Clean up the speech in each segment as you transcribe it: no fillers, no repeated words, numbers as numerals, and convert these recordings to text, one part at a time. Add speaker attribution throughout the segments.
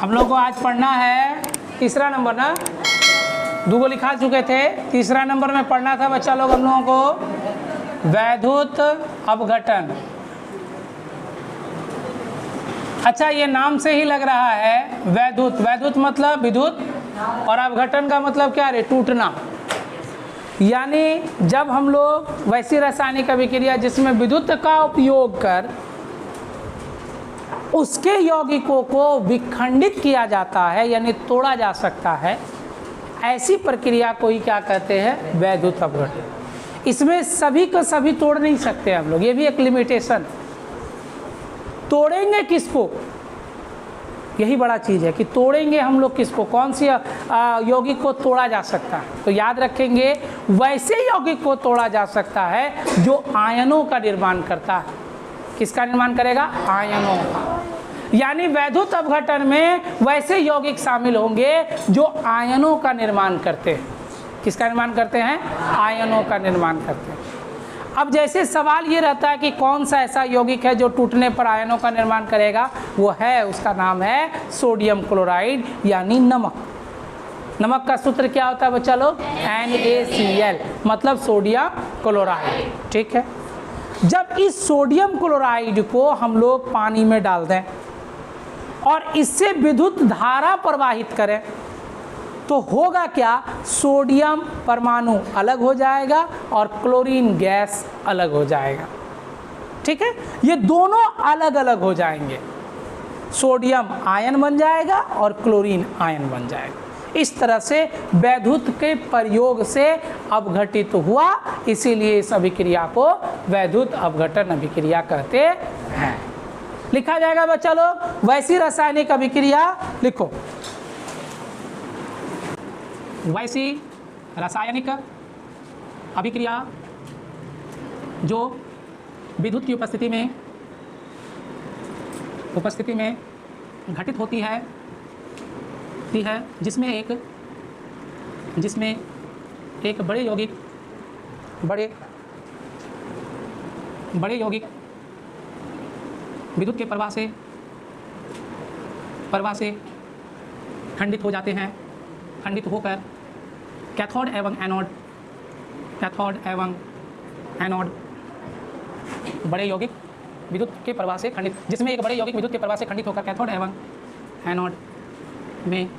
Speaker 1: हम लोग को आज पढ़ना है तीसरा नंबर ना, दो को लिखा चुके थे, तीसरा नंबर में पढ़ना था बच्चा लोग हम लोगों को वैद्युत अपघटन। अच्छा, ये नाम से ही लग रहा है वैद्युत, वैद्युत मतलब विद्युत और अपघटन का मतलब क्या है, टूटना। यानी जब हम लोग वैसी रासायनिक अभिक्रिया जिसमें विद्युत का उपयोग कर उसके यौगिकों को विखंडित किया जाता है यानी तोड़ा जा सकता है, ऐसी प्रक्रिया को ही क्या कहते हैं, वैद्युत अपघटन। इसमें सभी को सभी तोड़ नहीं सकते हम लोग, ये भी एक लिमिटेशन। तोड़ेंगे किसको, यही बड़ा चीज़ है कि तोड़ेंगे हम लोग किसको, कौन सी यौगिक को तोड़ा जा सकता है। तो याद रखेंगे वैसे यौगिक को तोड़ा जा सकता है जो आयनों का निर्माण करता है। किसका निर्माण करेगा, आयनों का। यानी वैद्युत अपघटन में वैसे यौगिक शामिल होंगे जो आयनों का निर्माण करते हैं। किसका निर्माण करते हैं, आयनों का निर्माण करते हैं। अब जैसे सवाल ये रहता है कि कौन सा ऐसा यौगिक है जो टूटने पर आयनों का निर्माण करेगा, वो है, उसका नाम है सोडियम क्लोराइड यानी नमक। नमक का सूत्र क्या होता है बच्चा लोग, NaCl, मतलब सोडियम क्लोराइड। ठीक है, जब इस सोडियम क्लोराइड को हम लोग पानी में डाल दें और इससे विद्युत धारा प्रवाहित करें तो होगा क्या, सोडियम परमाणु अलग हो जाएगा और क्लोरीन गैस अलग हो जाएगा। ठीक है, ये दोनों अलग अलग हो जाएंगे, सोडियम आयन बन जाएगा और क्लोरीन आयन बन जाएगा। इस तरह से वैद्युत के प्रयोग से अपघटित हुआ, इसीलिए इस अभिक्रिया को वैद्युत अपघटन अभिक्रिया कहते हैं। लिखा जाएगा बच्चा लोग, वैसी रासायनिक अभिक्रिया लिखो, वैसी रासायनिक अभिक्रिया जो विद्युत की उपस्थिति में घटित होती है जिसमें एक बड़े यौगिक विद्युत के प्रवाह से खंडित हो जाते हैं, खंडित होकर कैथोड एवं एनोड बड़े यौगिक विद्युत के प्रवाह से खंडित, जिसमें एक बड़े यौगिक विद्युत के प्रवाह से खंडित होकर कैथोड एवं एनोड में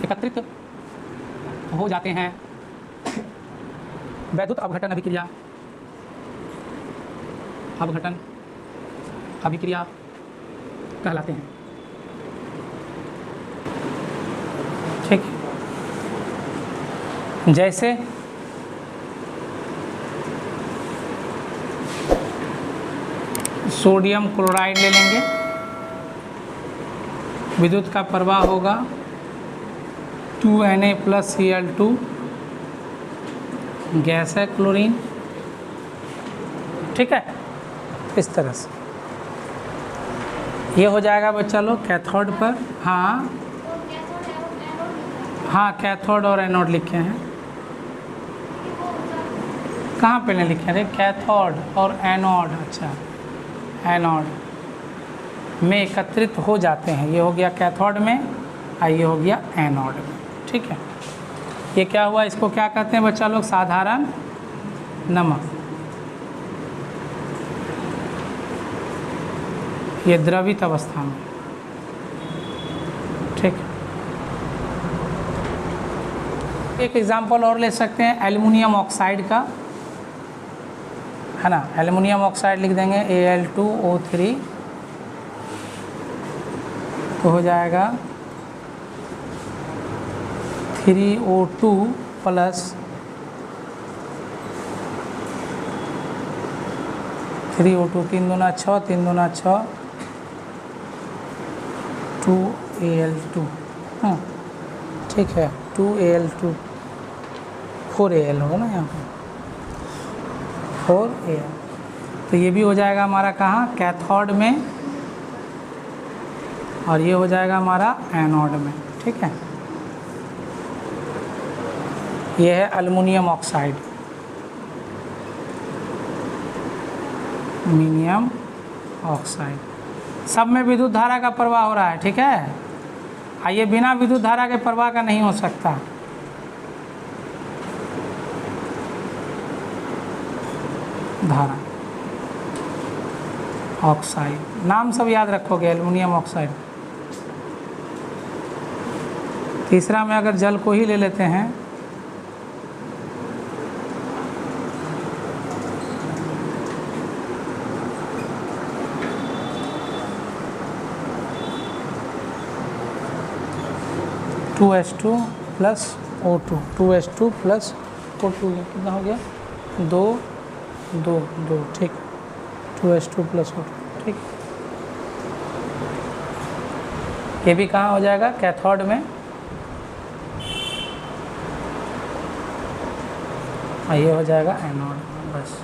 Speaker 1: एकत्रित हो जाते हैं, वैद्युत अपघटन अभिक्रिया कहलाते हैं। ठीक है, जैसे सोडियम क्लोराइड ले लेंगे, विद्युत का प्रवाह होगा 2Na+Cl2, गैस है क्लोरीन। ठीक है, इस तरह से ये हो जाएगा बच्चा लोग कैथोड पर। हाँ, कैथोड और एनोड लिखे हैं, कहाँ पे नहीं लिखे हैं, कैथोड और एनोड। अच्छा, एनोड में एकत्रित हो जाते हैं, ये हो गया कैथोड में और ये हो गया एनोड में। ठीक है, ये क्या हुआ, इसको क्या कहते हैं बच्चा लोग, साधारण नमक। ये द्रवित अवस्था में। ठीक है, एक एग्जाम्पल और ले सकते हैं एल्युमिनियम ऑक्साइड का, है ना। एल्युमिनियम ऑक्साइड लिख देंगे Al2O3, तो हो जाएगा 3O2 प्लस 3O2, 3 दूना 6, 3 दूना 6, 2Al2। ठीक है, 2Al2, 4Al होगा ना यहाँ पर, 4Al। तो ये भी हो जाएगा हमारा कहाँ, कैथोड में, और ये हो जाएगा हमारा एनोड में। ठीक है, ये है एल्युमिनियम ऑक्साइड, अल्मीनियम ऑक्साइड। सब में विद्युत धारा का प्रवाह हो रहा है, ठीक है। ये बिना विद्युत धारा के प्रवाह का नहीं हो सकता। धारा, ऑक्साइड, नाम सब याद रखोगे, एल्युमिनियम ऑक्साइड। तीसरा में अगर जल को ही ले लेते हैं, (2H2 + O2), 2H2 + O2, कितना हो गया? 2, 2, 2, ठीक। 2H2 + O2, ठीक। ये भी कहाँ हो जाएगा? कैथोड में। ये हो जाएगा एनोड। बस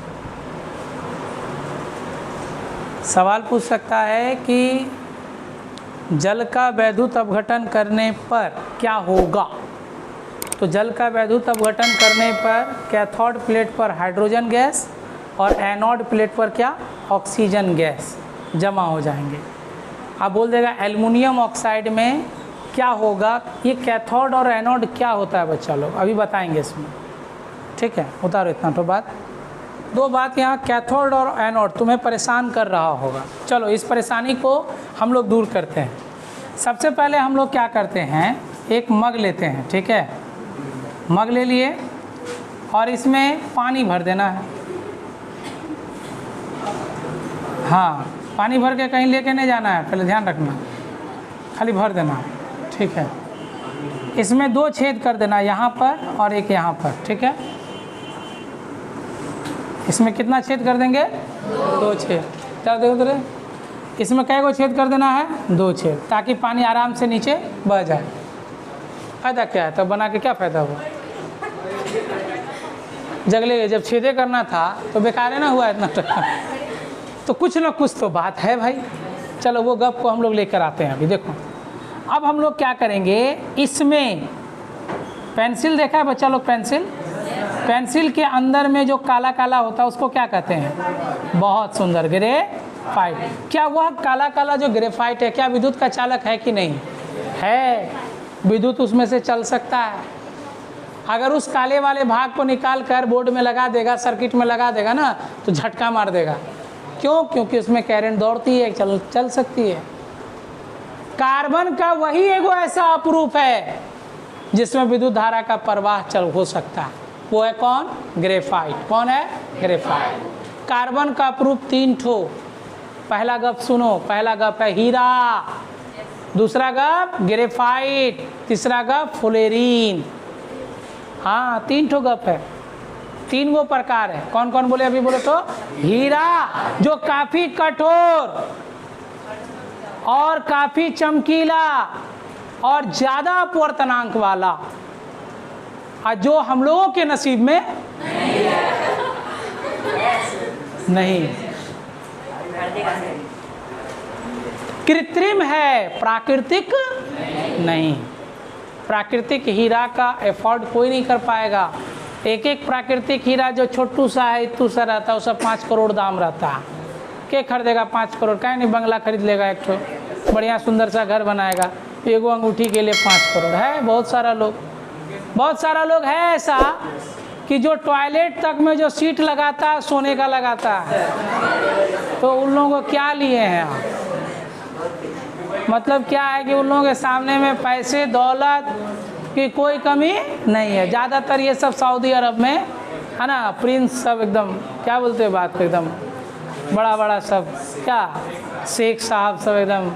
Speaker 1: सवाल पूछ सकता है कि जल का वैद्युत अपघटन करने पर क्या होगा। तो जल का वैद्युत अपघटन करने पर कैथोड प्लेट पर हाइड्रोजन गैस और एनोड प्लेट पर क्या? ऑक्सीजन गैस जमा हो जाएंगे। अब बोल देगा एल्युमिनियम ऑक्साइड में क्या होगा। ये कैथोड और एनोड क्या होता है बच्चा लोग, अभी बताएंगे इसमें, ठीक है। उतारो इतना तो बात। दो बात यहाँ कैथोड और एनोड तुम्हें परेशान कर रहा होगा। चलो इस परेशानी को हम लोग दूर करते हैं। सबसे पहले हम लोग क्या करते हैं, एक मग लेते हैं, ठीक है। मग ले लिए और इसमें पानी भर देना है। हाँ, पानी भर के कहीं लेके नहीं जाना है, पहले ध्यान रखना, खाली भर देना है, ठीक है। इसमें 2 छेद कर देना, यहाँ पर और एक यहाँ पर, ठीक है। इसमें कितना छेद कर देंगे? 2 छेद। क्या देखो तेरे, इसमें कै गो छेद कर देना है? 2 छेद, ताकि पानी आराम से नीचे बह जाए। फ़ायदा क्या है, तो बना के क्या फ़ायदा हुआ? जगले जब छेदे करना था तो बेकार है ना हुआ इतना तो कुछ ना कुछ तो बात है भाई। चलो वो गप को हम लोग लेकर आते हैं। अभी देखो, अब हम लोग क्या करेंगे, इसमें पेंसिल देखा है बच्चा लोग? पेंसिल के अंदर में जो काला काला होता है उसको क्या कहते हैं? बहुत सुंदर, ग्रेफाइट। क्या वह काला काला जो ग्रेफाइट है, क्या विद्युत का चालक है कि नहीं है? विद्युत उसमें से चल सकता है। अगर उस काले वाले भाग को निकाल कर बोर्ड में लगा देगा, सर्किट में लगा देगा ना, तो झटका मार देगा। क्यों? क्योंकि उसमें करंट दौड़ती है, चल सकती है। कार्बन का वही एगो ऐसा अपरूप है जिसमें विद्युत धारा का प्रवाह हो सकता है, वो है कौन? ग्रेफाइट। कौन है? ग्रेफाइट। कार्बन का अपरूप 3 ठो। पहला गप सुनो, पहला गप है हीरा, दूसरा गप ग्रेफाइट, तीसरा गप फ्लोरीन। हाँ, 3 ठो गप है, 3 वो प्रकार है। कौन कौन बोले अभी? बोले तो हीरा जो काफी कठोर और काफी चमकीला और ज्यादा अपवर्तनांक वाला, जो हम लोगों के नसीब में नहीं, कृत्रिम है, प्राकृतिक नहीं। प्राकृतिक हीरा का एफोर्ड कोई नहीं कर पाएगा। एक प्राकृतिक हीरा जो छोटू सा है, इतू सा रहता है, उसका 5 करोड़ दाम रहता है। के खरीदेगा 5 करोड़? कहीं नहीं, बंगला खरीद लेगा, एक ठो बढ़िया सुंदर सा घर बनाएगा, एगो अंगूठी के लिए 5 करोड़ है। बहुत सारा लोग है ऐसा कि जो टॉयलेट तक में जो सीट लगाता है सोने का लगाता है। तो उन लोगों को क्या लिए हैं आप? मतलब क्या है कि उन लोगों के सामने में पैसे दौलत की कोई कमी नहीं है। ज़्यादातर ये सब सऊदी अरब में है ना, प्रिंस सब एकदम, क्या बोलते हैं बात को, एकदम बड़ा सब, क्या शेख साहब सब एकदम,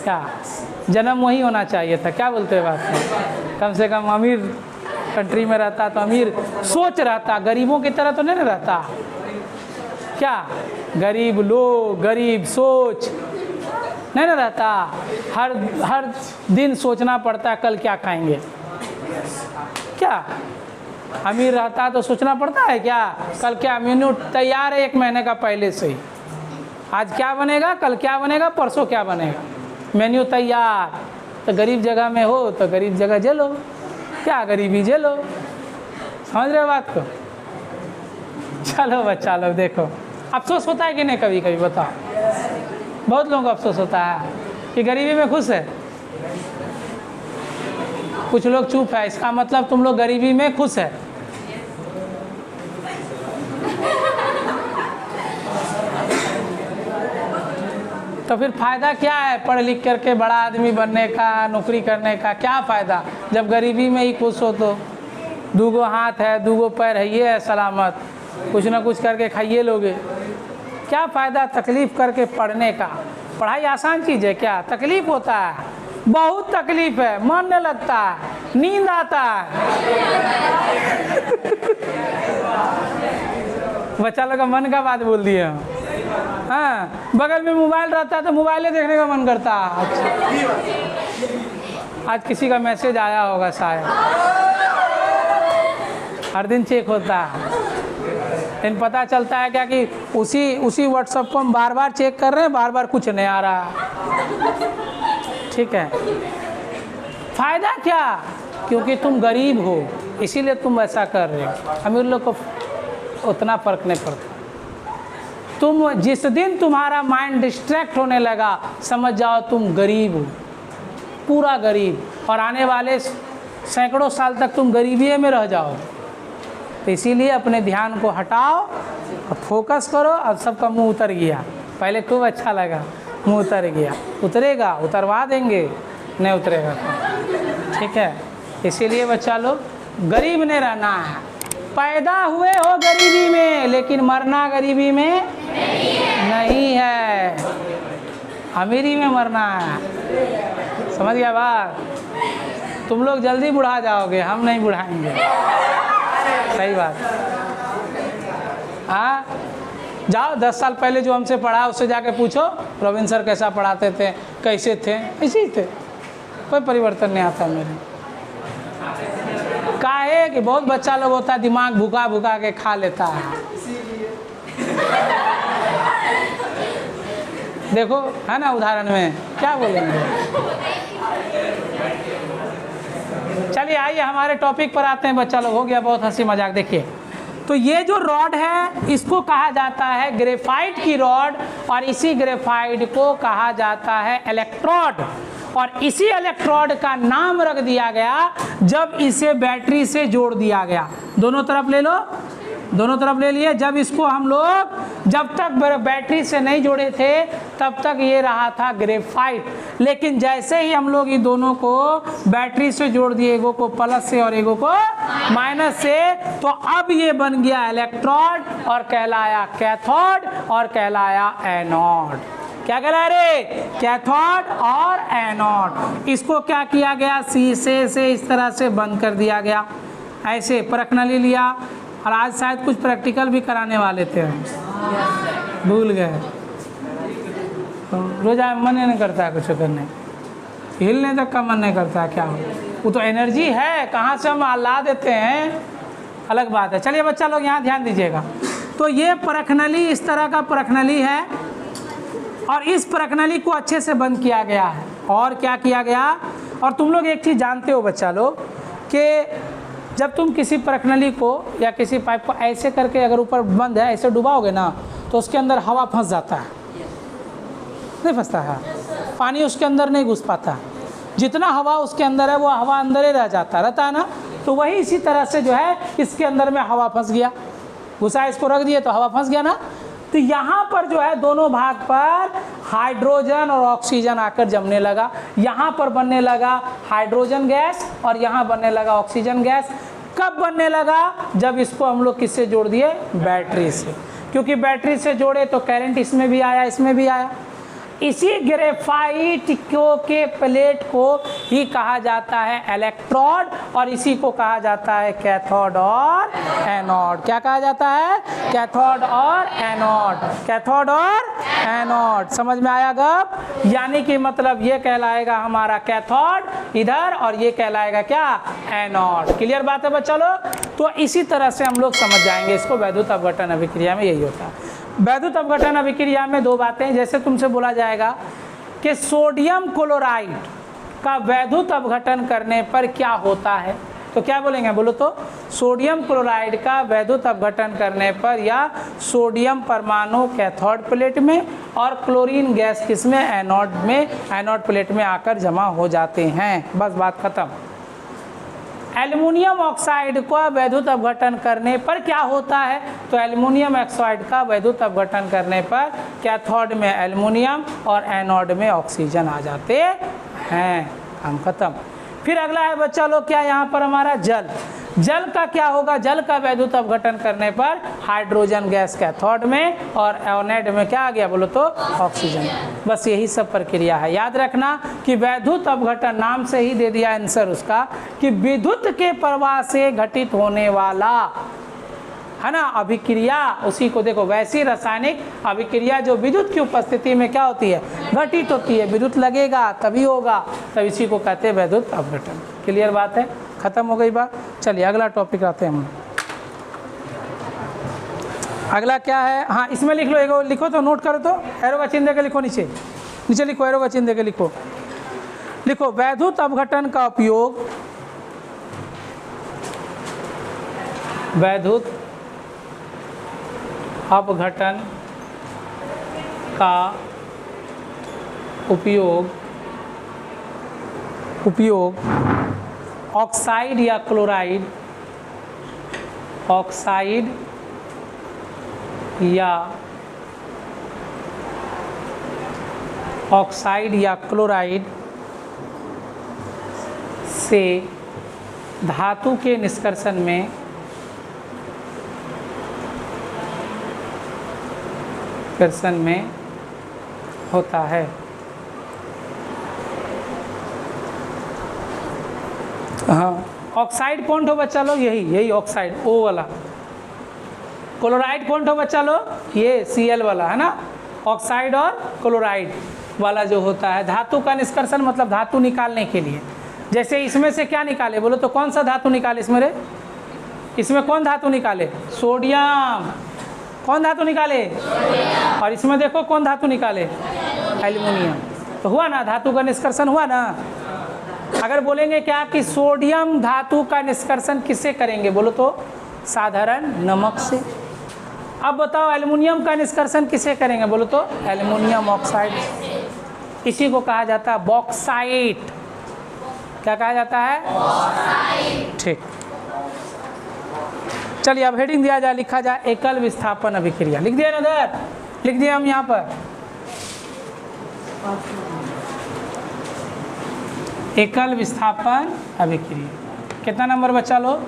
Speaker 1: क्या जन्म वही होना चाहिए था, क्या बोलते हैं बात को। कम से कम अमीर कंट्री में रहता तो अमीर सोच रहता, गरीबों की तरह तो नहीं रहता। क्या गरीब लोग, गरीब सोच नहीं ना रहता। हर दिन सोचना पड़ता है कल क्या खाएंगे। क्या अमीर रहता तो सोचना पड़ता है क्या कल क्या मेन्यू तैयार है 1 महीने का पहले से ही, आज क्या बनेगा, कल क्या बनेगा, परसों क्या बनेगा, मेन्यू तैयार। तो गरीब जगह में हो तो गरीब जगह झेलो, क्या गरीबी झेलो। समझ रहे हो बात को? चलो बच्चा लोग देखो, अफसोस होता है कि नहीं कभी कभी, बताओ। बहुत लोगों को अफसोस होता है कि गरीबी में खुश है। कुछ लोग चुप है, इसका मतलब तुम लोग गरीबी में खुश है। तो फिर फ़ायदा क्या है पढ़ लिख करके बड़ा आदमी बनने का, नौकरी करने का? क्या फ़ायदा जब गरीबी में ही खुश हो? तो दूगो हाथ है, दूगो पैर है, ये है सलामत, कुछ ना कुछ करके खाइए लोगे। क्या फ़ायदा तकलीफ़ करके पढ़ने का? पढ़ाई आसान चीज़ है क्या? तकलीफ़ होता है, बहुत तकलीफ़ है, मन नहीं लगता है, नींद आता है। बच्चा लोग का मन का बात बोल दिए हम। हाँ, बगल में मोबाइल रहता है तो मोबाइले देखने का मन करता है। आज किसी का मैसेज आया होगा शायद, हर दिन चेक होता है, लेकिन पता चलता है क्या कि उसी व्हाट्सएप को हम बार बार चेक कर रहे हैं, बार बार कुछ नहीं आ रहा। ठीक है, फ़ायदा क्या? क्योंकि तुम गरीब हो इसीलिए तुम ऐसा कर रहे हो। अमीर लोग को उतना फ़र्क नहीं पड़ता। तुम जिस दिन तुम्हारा माइंड डिस्ट्रैक्ट होने लगा, समझ जाओ तुम गरीब हो, पूरा गरीब, और आने वाले सैकड़ों साल तक तुम गरीबी में रह जाओ। तो इसीलिए अपने ध्यान को हटाओ और फोकस करो। अब सबका मुंह उतर गया, पहले खूब अच्छा लगा, मुंह उतर गया, उतरेगा, उतरवा देंगे, नहीं उतरेगा। ठीक है, इसीलिए बच्चा लोग गरीब नहीं रहना है। पैदा हुए हो गरीबी में, लेकिन मरना गरीबी में नहीं है, अमीरी में मरना है। समझ गया बात? तुम लोग जल्दी बुढ़ा जाओगे, हम नहीं बुढ़ाएंगे। सही बात। हाँ, जाओ 10 साल पहले जो हमसे पढ़ा उससे जाके पूछो रविंद्र सर कैसा पढ़ाते थे, कैसे थे, ऐसे ही थे, कोई परिवर्तन नहीं आता मेरे। काहे कि बहुत बच्चा लोग होता है दिमाग भूखा भूखा के खा लेता है। देखो है ना उदाहरण में, क्या बोलेंगे। चलिए आइए हमारे टॉपिक पर आते हैं बच्चा लोग, हो गया बहुत हंसी मजाक। देखिए तो ये जो रॉड है इसको कहा जाता है ग्रेफाइट की रॉड, और इसी ग्रेफाइट को कहा जाता है इलेक्ट्रोड। और इसी इलेक्ट्रोड का नाम रख दिया गया जब इसे बैटरी से जोड़ दिया गया। दोनों तरफ ले लो, दोनों तरफ ले लिए। जब इसको हम लोग जब तक बैटरी से नहीं जोड़े थे तब तक ये रहा था ग्रेफाइट, लेकिन जैसे ही हम लोग इन दोनों को बैटरी से जोड़ दिए, एगो को प्लस से और एगो को माइनस से, तो अब ये बन गया इलेक्ट्रोड और कहलाया कैथोड और कहलाया एनोड। क्या कहला रे? कैथोड और एनोड। इसको क्या किया गया? शीशे से इस तरह से बंद कर दिया गया, ऐसे परखनली लिया। और आज शायद कुछ प्रैक्टिकल भी कराने वाले थे, भूल गए। रोज मन नहीं करता है कुछ करने, हिलने तक का मन नहीं करता है। क्या हो, वो तो एनर्जी है, कहाँ से हम ला देते हैं, अलग बात है। चलिए बच्चा लोग यहाँ ध्यान दीजिएगा। तो ये परखनली इस तरह का परखनली है, और इस परखनली को अच्छे से बंद किया गया है। और क्या किया गया? और तुम लोग एक चीज़ जानते हो बच्चा लोग कि जब तुम किसी परखनली को या किसी पाइप को ऐसे करके अगर ऊपर बंद है ऐसे डुबाओगे ना, तो उसके अंदर हवा फंस जाता है, नहीं फंसता है, पानी उसके अंदर नहीं घुस पाता। जितना हवा उसके अंदर है वो हवा अंदर ही रह रहता है ना। तो वही इसी तरह से जो है इसके अंदर में हवा फंस गया, घुसा इसको रख दिए तो हवा फंस गया ना। तो यहाँ पर जो है दोनों भाग पर हाइड्रोजन और ऑक्सीजन आकर जमने लगा। यहाँ पर बनने लगा हाइड्रोजन गैस और यहाँ बनने लगा ऑक्सीजन गैस। कब बनने लगा? जब इसको हम लोग किससे जोड़ दिए? बैटरी से। क्योंकि बैटरी से जोड़े तो करंट इसमें भी आया, इसमें भी आया। इसी ग्रेफाइट के प्लेट को ही कहा जाता है इलेक्ट्रोड, और इसी को कहा जाता है कैथोड और एनोड। क्या कहा जाता है? कैथोड और एनोड, कैथोड और एनोड। समझ में आया गप? यानी कि मतलब ये कहलाएगा हमारा कैथोड इधर और ये कहलाएगा क्या? एनोड। क्लियर बात है बच्चा लोग? तो इसी तरह से हम लोग समझ जाएंगे इसको। वैद्युत अपघटन अभिक्रिया में यही होता है। वैद्युत अपघटन अभिक्रिया में दो बातें, जैसे तुमसे बोला जाएगा कि सोडियम क्लोराइड का वैद्युत अपघटन करने पर क्या होता है, तो क्या बोलेंगे, बोलो तो सोडियम क्लोराइड का वैद्युत अपघटन करने पर या सोडियम परमाणु कैथोड प्लेट में और क्लोरीन गैस किसमें, एनोड में, एनोड प्लेट में आकर जमा हो जाते हैं। बस बात खत्म। एल्युमिनियम ऑक्साइड का वैद्युत अपघटन करने पर क्या होता है, तो एल्युमिनियम ऑक्साइड का वैद्युत अपघटन करने पर कैथोड में एल्युमिनियम और एनोड में ऑक्सीजन आ जाते हैं। काम खत्म। फिर अगला है बच्चा लोग क्या, यहाँ पर हमारा जल। जल का क्या होगा, जल का वैद्युत अपघटन करने पर हाइड्रोजन गैस कैथोड में और एनोड में क्या आ गया, बोलो तो ऑक्सीजन। बस यही सब प्रक्रिया है। याद रखना कि वैद्युत अपघटन, नाम से ही दे दिया आंसर उसका, कि विद्युत के प्रवाह से घटित होने वाला है ना अभिक्रिया, उसी को देखो वैसी रासायनिक अभिक्रिया जो विद्युत की उपस्थिति में क्या होती है, घटित होती है। विद्युत लगेगा तभी होगा, तब इसी को कहते हैं वैद्युत अपघटन। क्लियर बात है, खत्म हो गई बात। चलिए अगला टॉपिक आते हैं हम। अगला क्या है, हाँ इसमें लिख लो, एगो लिखो तो नोट करो तो, एरो का चिन्ह देकर लिखो, नीचे नीचे लिखो, एरो का चिन्ह देकर लिखो। लिखो वैद्युत अपघटन का उपयोग, वैद्युत अपघटन का उपयोग ऑक्साइड या क्लोराइड, ऑक्साइड या क्लोराइड से धातु के निष्कर्षण में होता है। हाँ, ऑक्साइड कौन ठो बच्चा लोग, यही ऑक्साइड ओ वाला। क्लोराइड कौन ठो बच्चा लोग, ये Cl वाला है ना। ऑक्साइड और क्लोराइड वाला जो होता है, धातु का निष्कर्षण मतलब धातु निकालने के लिए। जैसे इसमें से क्या निकाले, बोलो तो कौन सा धातु निकाले, इसमें कौन धातु निकाले, सोडियम। कौन धातु निकाले, और इसमें देखो कौन धातु निकाले, एल्युमिनियम। तो हुआ ना, धातु का निष्कर्षण हुआ ना। अगर बोलेंगे क्या कि सोडियम धातु का निष्कर्षण किससे करेंगे, बोलो तो साधारण नमक से। अब बताओ एल्युमिनियम का निष्कर्षण किससे करेंगे, बोलो तो एल्युमिनियम ऑक्साइड। इसी को कहा जाता है बॉक्साइट। क्या कहा जाता है, ठीक। चलिए अब हेडिंग दिया जाए, लिखा जाए एकल विस्थापन अभिक्रिया। लिख दिया ना उधर, लिख दिया हम यहाँ पर एकल विस्थापन अभिक्रिया। कितना नंबर बच्चा लो,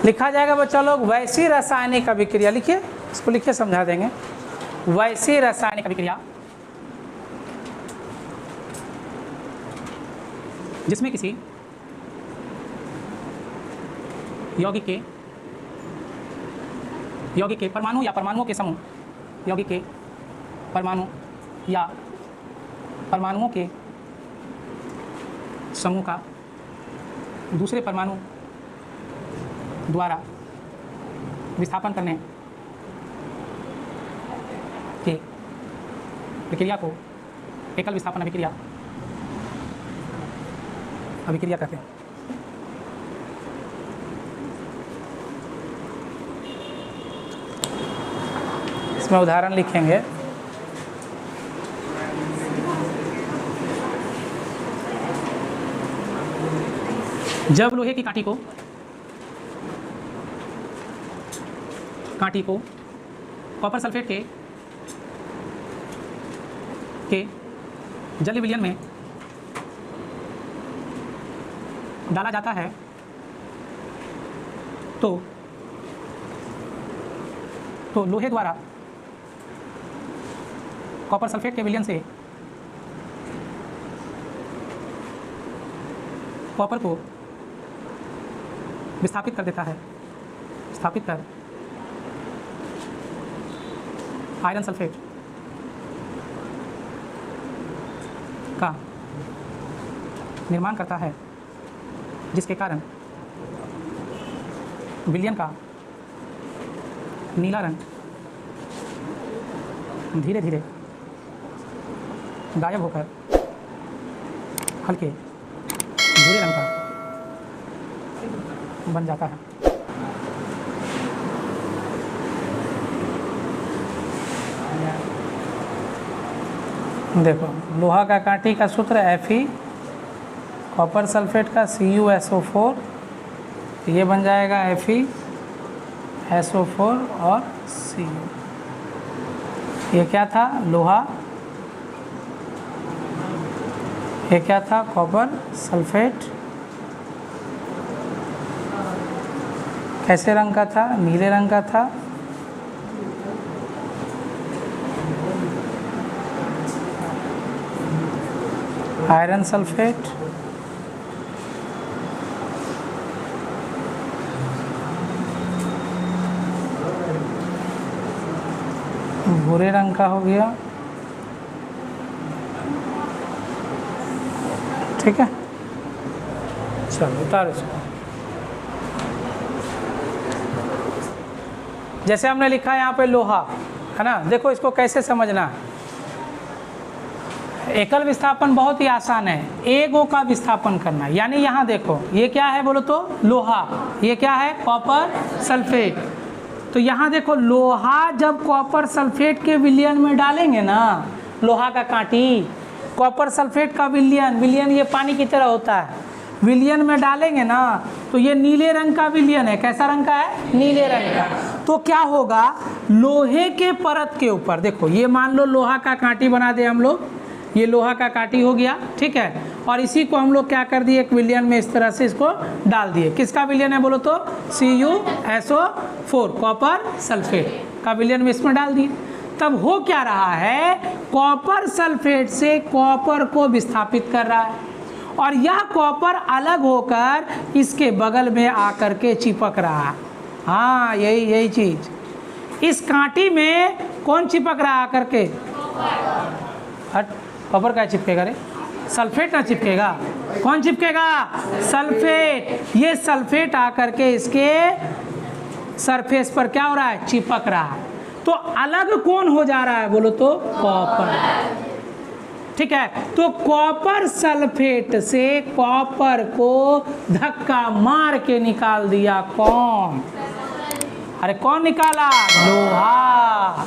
Speaker 1: लिखा जाएगा बच्चा लोग वैसी रासायनिक अभिक्रिया। लिखिए, इसको लिखिए, समझा देंगे। वैसी रासायनिक अभिक्रिया जिसमें किसी यौगिक के परमाणु या परमाणुओं के समूह, यौगिक के परमाणु या परमाणुओं के समूह का दूसरे परमाणु द्वारा विस्थापन करने के प्रक्रिया को एकल विस्थापन अभिक्रिया कहते हैं। इसमें उदाहरण लिखेंगे। जब लोहे की काठी को कॉपर सल्फेट के जल विलयन में डाला जाता है तो लोहे द्वारा कॉपर सल्फेट के विलयन से कॉपर को विस्थापित कर देता है, स्थापित कर आयरन सल्फेट का निर्माण करता है, जिसके कारण विलयन का नीला रंग धीरे धीरे गायब होकर हल्के भूरे रंग का बन जाता है। देखो, लोहा का कांटी का सूत्र Fe, कॉपर सल्फेट का CuSO4, ये बन जाएगा FeSO4 और Cu। ये क्या था? लोहा। ये क्या था? Copper sulphate. कैसे रंग का था? नीले रंग का था। आयरन सल्फेट भूरे रंग का हो गया। ठीक है, चलो उतारो इसको। जैसे हमने लिखा है यहाँ पे लोहा, है ना। देखो इसको कैसे समझना है। एकल विस्थापन बहुत ही आसान है, एक ओ का विस्थापन करना। यानी यहाँ देखो, ये क्या है बोलो तो? लोहा। ये क्या है? Copper sulphate. तो यहाँ देखो, लोहा जब कॉपर सल्फेट के विलयन में डालेंगे ना, लोहा का कांटी कॉपर सल्फेट का विलयन ये पानी की तरह होता है, विलयन में डालेंगे ना, तो ये नीले रंग का विलयन है। कैसा रंग का है? नीले रंग का। तो क्या होगा? लोहे के परत के ऊपर देखो, ये मान लो लोहा का कांटी बना दे हम लोग, ये लोहा का कांटी हो गया, ठीक है। और इसी को हम लोग क्या कर दिए? एक विलयन में इस तरह से इसको डाल दिए। किसका विलयन है बोलो तो? CuSO4, कॉपर सल्फेट का विलयन में इसमें डाल दिए। तब हो क्या रहा है? कॉपर सल्फेट से कॉपर को विस्थापित कर रहा है, और यह कॉपर अलग होकर इसके बगल में आकर के चिपक रहा है। हाँ, यही चीज। इस कांटी में कौन चिपक रहा है आकर के? हट, कॉपर का चिपकेगा रे? सल्फेट ना चिपकेगा। कौन चिपकेगा? सल्फेट। ये सल्फेट आकर के इसके सरफेस पर क्या हो रहा है? चिपक रहा है। तो अलग कौन हो जा रहा है बोलो तो? कॉपर। ठीक है, तो कॉपर सल्फेट से कॉपर को धक्का मार के निकाल दिया। कौन? अरे कौन निकाला? लोहा।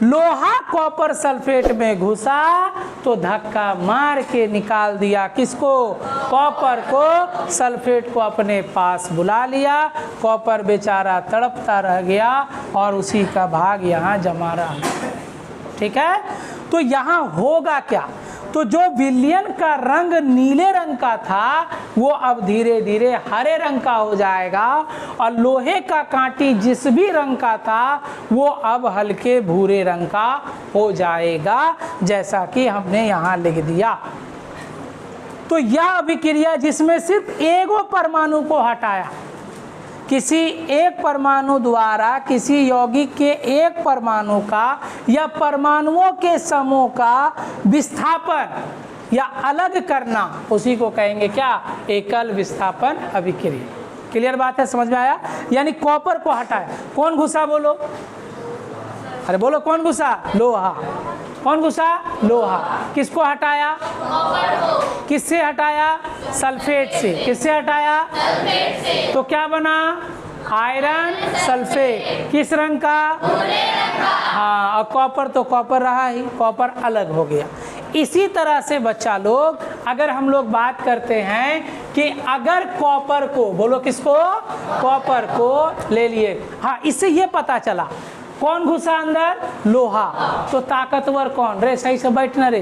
Speaker 1: लोहा कॉपर सल्फेट में घुसा तो धक्का मार के निकाल दिया। किसको? कॉपर को। सल्फेट को अपने पास बुला लिया। कॉपर बेचारा तड़पता रह गया और उसी का भाग यहाँ जमा रहा। ठीक है, तो यहाँ होगा क्या? तो जो विलयन का रंग नीले रंग का था वो अब धीरे धीरे हरे रंग का हो जाएगा, और लोहे का कांटी जिस भी रंग का था वो अब हल्के भूरे रंग का हो जाएगा, जैसा कि हमने यहाँ लिख दिया। तो यह अभिक्रिया जिसमें सिर्फ एगो परमाणु को हटाया, किसी एक परमाणु द्वारा किसी यौगिक के एक परमाणु का या परमाणुओं के समूह का विस्थापन या अलग करना, उसी को कहेंगे क्या? एकल विस्थापन अभिक्रिया। क्लियर बात है? समझ में आया? यानी कॉपर को हटाया। कौन घुसा बोलो? अरे बोलो, कौन घुसा? लोहा। कौन घुसा? लोहा। किसको हटाया? कॉपर को। किससे हटाया? सल्फेट से। किससे हटाया? सल्फेट से। तो क्या बना? Iron sulphate. किस रंग का? भूरे रंग का। हाँ, और कॉपर तो कॉपर रहा ही, कॉपर अलग हो गया। इसी तरह से बच्चा लोग, अगर हम लोग बात करते हैं कि अगर कॉपर को, बोलो किसको? कॉपर को ले लिए। हाँ, इससे ये पता चला कौन घुसा अंदर? लोहा। तो ताकतवर कौन? रे सही से बैठना रे।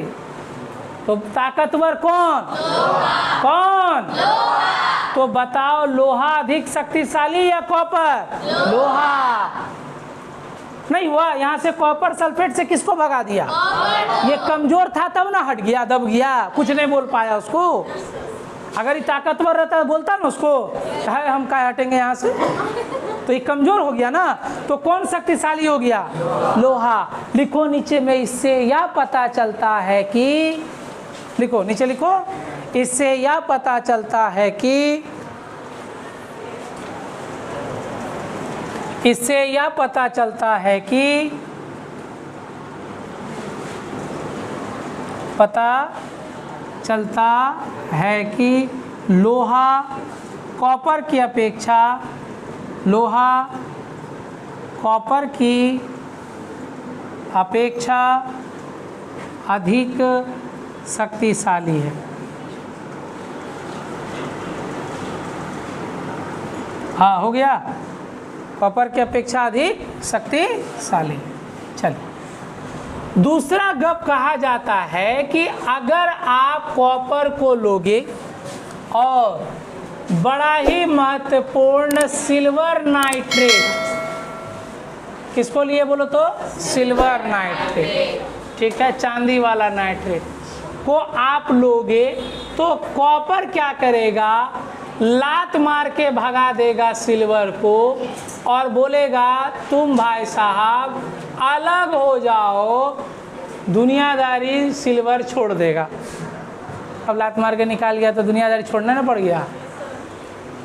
Speaker 1: तो ताकतवर कौन? लोहा। कौन? लोहा। तो बताओ लोहा अधिक शक्तिशाली या कॉपर? लोहा। नहीं हुआ, यहाँ से कॉपर सल्फेट से किसको भगा दिया? ये कमजोर था तब ना हट गया, दब गया, कुछ नहीं बोल पाया उसको। अगर ये ताकतवर रहता बोलता ना उसको, है हम क्या हटेंगे यहाँ से, तो ये कमजोर हो गया ना। तो कौन शक्तिशाली हो गया? लोहा। लिखो नीचे में, इससे यह पता चलता है कि, लिखो नीचे लिखो, इससे यह पता चलता है कि, इससे यह पता चलता है कि, पता चलता है कि लोहा कॉपर की अपेक्षा, लोहा कॉपर की अपेक्षा अधिक शक्तिशाली है। हाँ हो गया, कॉपर की अपेक्षा अधिक शक्तिशाली। चलिए, दूसरा गप कहा जाता है कि अगर आप कॉपर को लोगे और बड़ा ही महत्वपूर्ण सिल्वर नाइट्रेट, किसको लिए बोलो तो? सिल्वर नाइट्रेट, ठीक है, चांदी वाला नाइट्रेट को आप लोगे तो कॉपर क्या करेगा? लात मार के भगा देगा सिल्वर को और बोलेगा तुम भाई साहब अलग हो जाओ, दुनियादारी सिल्वर छोड़ देगा। अब लात मार के निकाल गया तो दुनियादारी छोड़ना ना पड़ गया।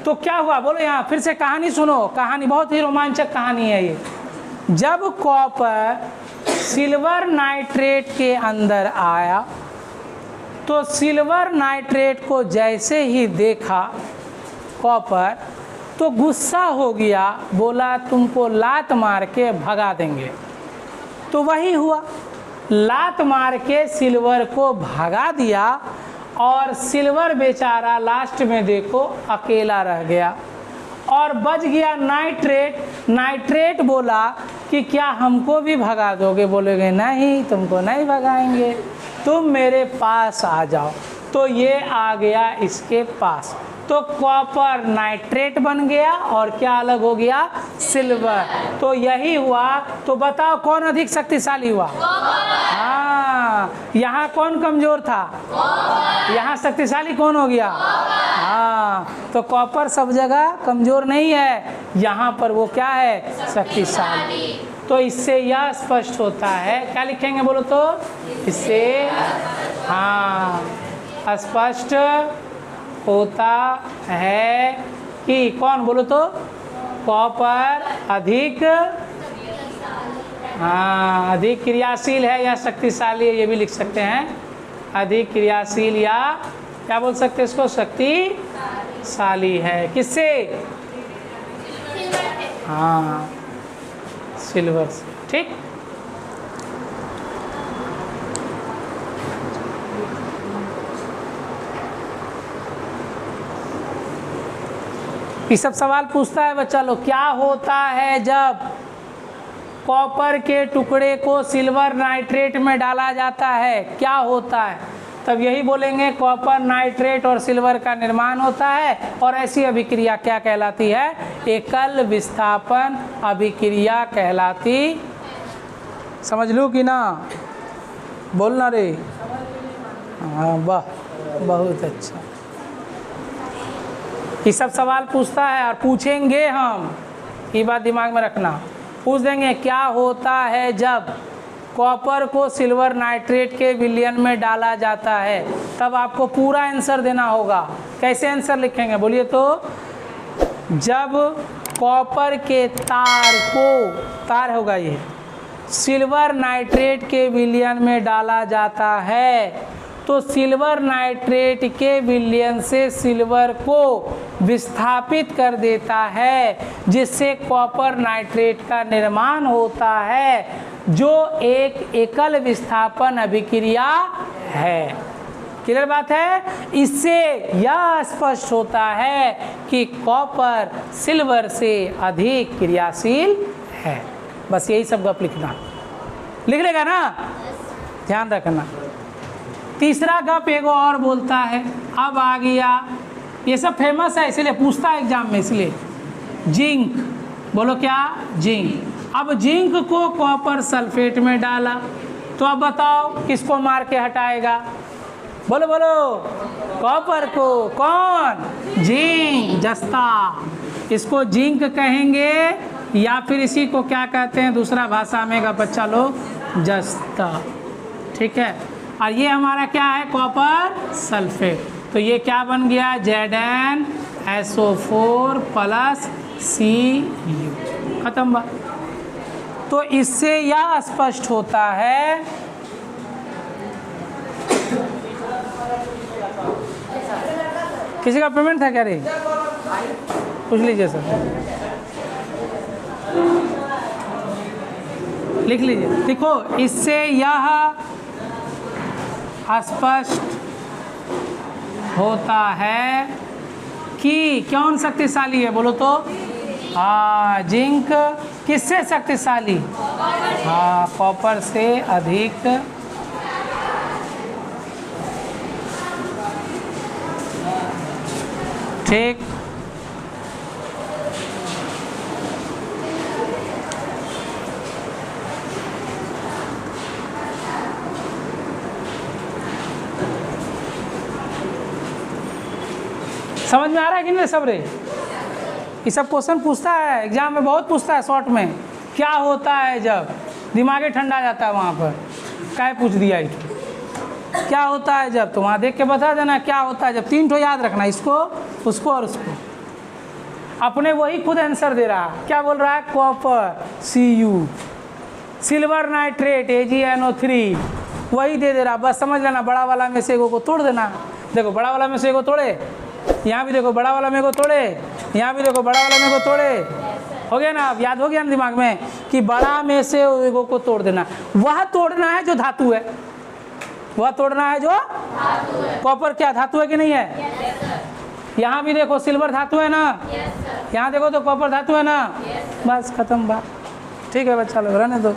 Speaker 1: तो क्या हुआ बोलो, यहाँ फिर से कहानी सुनो, कहानी बहुत ही रोमांचक कहानी है ये। जब कॉपर सिल्वर नाइट्रेट के अंदर आया तो सिल्वर नाइट्रेट को जैसे ही देखा कॉपर तो गुस्सा हो गया, बोला तुमको लात मार के भगा देंगे। तो वही हुआ, लात मार के सिल्वर को भगा दिया और सिल्वर बेचारा लास्ट में देखो अकेला रह गया और बच गया नाइट्रेट। नाइट्रेट बोला कि क्या हमको भी भगा दोगे? बोलोगे नहीं, तुमको नहीं भगाएंगे, तुम मेरे पास आ जाओ। तो ये आ गया इसके पास, तो कॉपर नाइट्रेट बन गया और क्या अलग हो गया? सिल्वर। तो यही हुआ। तो बताओ कौन अधिक शक्तिशाली हुआ? हाँ, यहाँ कौन कमजोर था? यहाँ शक्तिशाली कौन हो गया? हाँ, तो कॉपर सब जगह कमजोर नहीं है, यहाँ पर वो क्या है? शक्तिशाली। तो इससे यह स्पष्ट होता है, क्या लिखेंगे बोलो तो? इससे हाँ स्पष्ट होता है कि कौन बोलो तो? कॉपर अधिक अधिक क्रियाशील है या शक्तिशाली है, ये भी लिख सकते हैं। अधिक क्रियाशील या क्या बोल सकते हैं इसको? शक्तिशाली है। किससे? हाँ, सिल्वर से। ठीक, ये सब सवाल पूछता है बच्चा लोग। क्या होता है जब कॉपर के टुकड़े को सिल्वर नाइट्रेट में डाला जाता है? क्या होता है? तब यही बोलेंगे कॉपर नाइट्रेट और सिल्वर का निर्माण होता है। और ऐसी अभिक्रिया क्या कहलाती है? एकल विस्थापन अभिक्रिया कहलाती। समझ लूँ कि ना? बोलना रे। हाँ वाह, बहुत अच्छा। ये सब सवाल पूछता है और पूछेंगे हम, ये बात दिमाग में रखना। पूछ देंगे क्या होता है जब कॉपर को सिल्वर नाइट्रेट के विलयन में डाला जाता है, तब आपको पूरा आंसर देना होगा। कैसे आंसर लिखेंगे बोलिए तो? जब कॉपर के तार को, तार होगा ये, सिल्वर नाइट्रेट के विलयन में डाला जाता है तो सिल्वर नाइट्रेट के विलयन से सिल्वर को विस्थापित कर देता है, जिससे कॉपर नाइट्रेट का निर्माण होता है, जो एक एकल विस्थापन अभिक्रिया है। क्लियर बात है? इससे यह स्पष्ट होता है कि कॉपर सिल्वर से अधिक क्रियाशील है। बस यही सब गप लिखना, लिख लेगा ना? ध्यान रखना। तीसरा गप एगो और बोलता है। अब आ गया ये सब फेमस है इसलिए पूछता है एग्जाम में, इसलिए जिंक, बोलो क्या, जिंक। अब जिंक को कॉपर सल्फेट में डाला, तो अब बताओ किसको मार के हटाएगा, बोलो बोलो, कॉपर को, कौन, जिंक, जस्ता। इसको जिंक कहेंगे या फिर इसी को क्या कहते हैं दूसरा भाषा में का बच्चा लोग, जस्ता, ठीक है। और ये हमारा क्या है, कॉपर सल्फेट, तो ये क्या बन गया, ZnSO4 प्लस Cu, खत्म बात। तो इससे यह स्पष्ट होता है किसी का पेमेंट था क्या रे, पूछ लीजिए सर, लिख लीजिए। देखो इससे यह स्पष्ट होता है कि कौन शक्तिशाली है, बोलो तो, हाँ, जिंक किससे शक्तिशाली, हाँ, कॉपर से अधिक ठीक। समझ में आ रहा है कि नहीं सब रे? ये सब क्वेश्चन पूछता है एग्जाम में, बहुत पूछता है शॉर्ट में, क्या होता है जब, दिमाग ही ठंडा जाता है वहाँ पर, क्या पूछ दिया इसको, क्या होता है जब, तो वहाँ देख के बता देना क्या होता है जब। 3 ठो याद रखना, इसको, उसको और उसको। अपने वही खुद आंसर दे रहा, क्या बोल रहा है, copper Cu, silver nitrate AgNO3, वही दे रहा, बस समझ लेना। बड़ा वाला में से एगो को तोड़ देना, देखो बड़ा वाला में से एगो तोड़े, यहाँ भी देखो बड़ा वाला में को तोड़े, यहाँ भी देखो बड़ा वाला में को तोड़े, हो गया ना, अब याद हो गया ना दिमाग में कि बड़ा में से एगो को तोड़ देना। वह तोड़ना है जो धातु है, वह तोड़ना है जो धातु है। कॉपर क्या धातु है कि नहीं है? यहाँ भी देखो सिल्वर धातु है ना, यहाँ देखो तो कॉपर धातु है ना, बस खत्म बात। ठीक है बच्चा लोग, रहने दो।